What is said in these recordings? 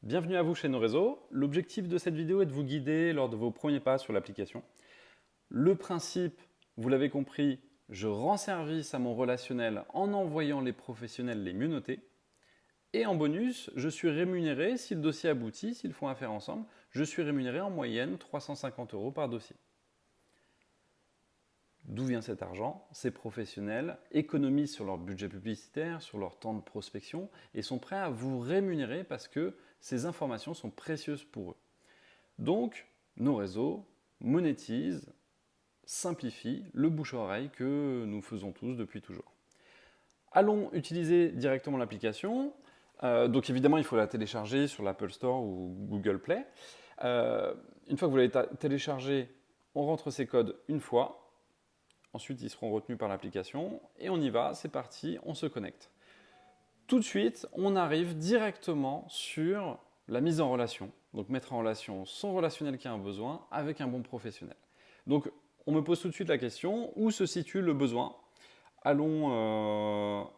Bienvenue à vous chez Nos Réseaux. L'objectif de cette vidéo est de vous guider lors de vos premiers pas sur l'application. Le principe, vous l'avez compris, je rends service à mon relationnel en envoyant les professionnels les mieux notés. Et en bonus, je suis rémunéré, si le dossier aboutit, s'ils font affaire ensemble, je suis rémunéré en moyenne 350 € par dossier. D'où vient cet argent? Ces professionnels économisent sur leur budget publicitaire, sur leur temps de prospection et sont prêts à vous rémunérer parce que ces informations sont précieuses pour eux. Donc, Nos Réseaux monétisent, simplifient le bouche-oreille que nous faisons tous depuis toujours. Allons utiliser directement l'application. Donc évidemment, il faut la télécharger sur l'Apple Store ou Google Play. Une fois que vous l'avez téléchargée, on rentre ces codes une fois. Ensuite, ils seront retenus par l'application. Et on y va, c'est parti, on se connecte. Tout de suite, on arrive directement sur la mise en relation. Donc mettre en relation son relationnel qui a un besoin avec un bon professionnel. Donc on me pose tout de suite la question, où se situe le besoin? Allons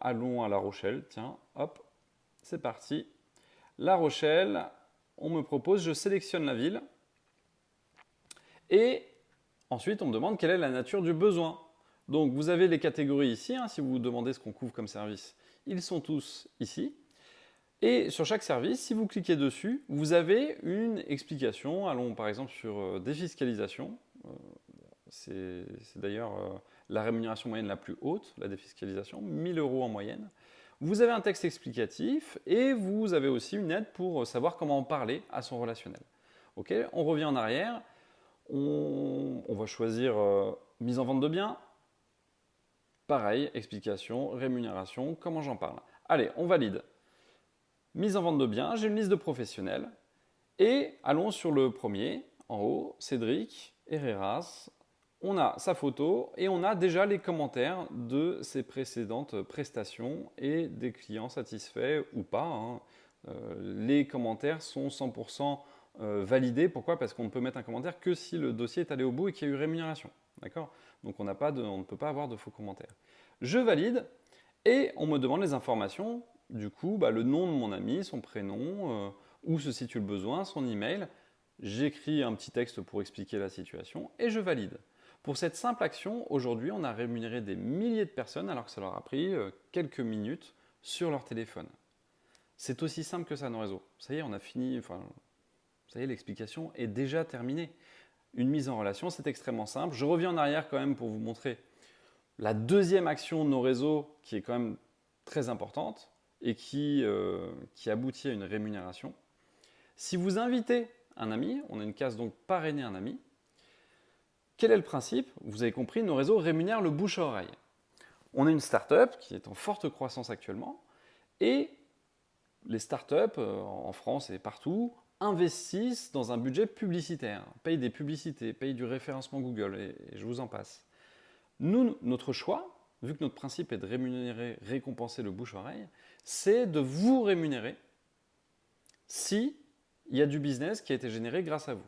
à La Rochelle, tiens, hop, c'est parti. La Rochelle, on me propose, je sélectionne la ville. Et ensuite, on me demande quelle est la nature du besoin. Donc vous avez les catégories ici, si vous vous demandez ce qu'on couvre comme service. Ils sont tous ici. Et sur chaque service, si vous cliquez dessus, vous avez une explication. Allons par exemple sur défiscalisation. C'est d'ailleurs la rémunération moyenne la plus haute, la défiscalisation, 1000 € en moyenne. Vous avez un texte explicatif et vous avez aussi une aide pour savoir comment en parler à son relationnel. Ok, on revient en arrière. On va choisir mise en vente de biens. Pareil, explication, rémunération, comment j'en parle. Allez, on valide. Mise en vente de biens, j'ai une liste de professionnels. Et allons sur le premier, en haut, Cédric Herreras. On a sa photo et on a déjà les commentaires de ses précédentes prestations et des clients satisfaits ou pas. Les commentaires sont 100% validés. Pourquoi? Parce qu'on ne peut mettre un commentaire que si le dossier est allé au bout et qu'il y a eu rémunération. D'accord? Donc on ne peut pas avoir de faux commentaires. Je valide et on me demande les informations. Du coup, le nom de mon ami, son prénom, où se situe le besoin, son email. J'écris un petit texte pour expliquer la situation et je valide. Pour cette simple action, aujourd'hui, on a rémunéré des milliers de personnes alors que ça leur a pris quelques minutes sur leur téléphone. C'est aussi simple que ça, Nos Réseaux. Ça y est, on a fini, ça y est, l'explication est déjà terminée. Une mise en relation, c'est extrêmement simple. Je reviens en arrière quand même pour vous montrer la deuxième action de Nos Réseaux qui est quand même très importante et qui aboutit à une rémunération. Si vous invitez un ami, on a une case donc parrainer un ami. Quel est le principe? Vous avez compris, Nos Réseaux rémunèrent le bouche à oreille. On a une start-up qui est en forte croissance actuellement et les start-up en France et partout investissent dans un budget publicitaire, payent des publicités, payent du référencement Google et je vous en passe. Nous, notre choix, vu que notre principe est de rémunérer, récompenser le bouche-oreille, c'est de vous rémunérer si il y a du business qui a été généré grâce à vous.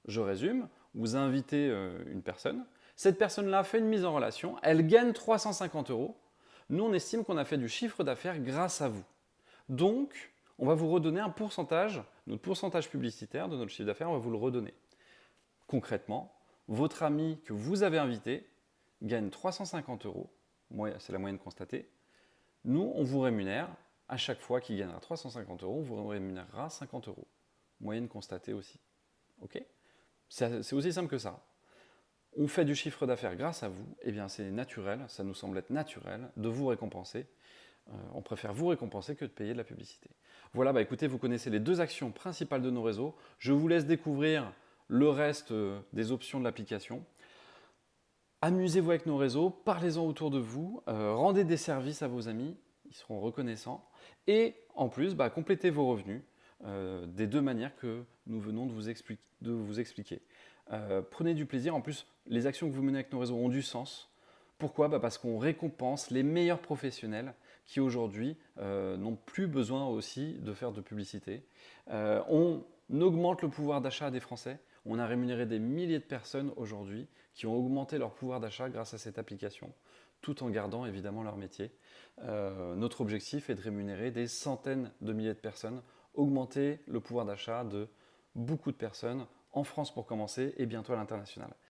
Je résume, vous invitez une personne, cette personne-là fait une mise en relation, elle gagne 350 €. Nous, on estime qu'on a fait du chiffre d'affaires grâce à vous. Donc, on va vous redonner un pourcentage, notre pourcentage publicitaire de notre chiffre d'affaires, on va vous le redonner. Concrètement, votre ami que vous avez invité gagne 350 €, c'est la moyenne constatée. Nous, on vous rémunère, à chaque fois qu'il gagnera 350 €, on vous rémunérera 50 €. Moyenne constatée aussi. Ok? C'est aussi simple que ça. On fait du chiffre d'affaires grâce à vous, et bien c'est naturel, ça nous semble être naturel de vous récompenser. On préfère vous récompenser que de payer de la publicité. Voilà, écoutez, vous connaissez les deux actions principales de Nos Réseaux. Je vous laisse découvrir le reste des options de l'application. Amusez-vous avec Nos Réseaux, parlez-en autour de vous, rendez des services à vos amis, ils seront reconnaissants. Et en plus, complétez vos revenus des deux manières que nous venons de vous expliquer. Prenez du plaisir, en plus, les actions que vous menez avec Nos Réseaux ont du sens. Pourquoi? Parce qu'on récompense les meilleurs professionnels qui aujourd'hui n'ont plus besoin aussi de faire de publicité. On augmente le pouvoir d'achat des Français. On a rémunéré des milliers de personnes aujourd'hui qui ont augmenté leur pouvoir d'achat grâce à cette application, tout en gardant évidemment leur métier. Notre objectif est de rémunérer des centaines de milliers de personnes augmenter le pouvoir d'achat de beaucoup de personnes, en France pour commencer et bientôt à l'international.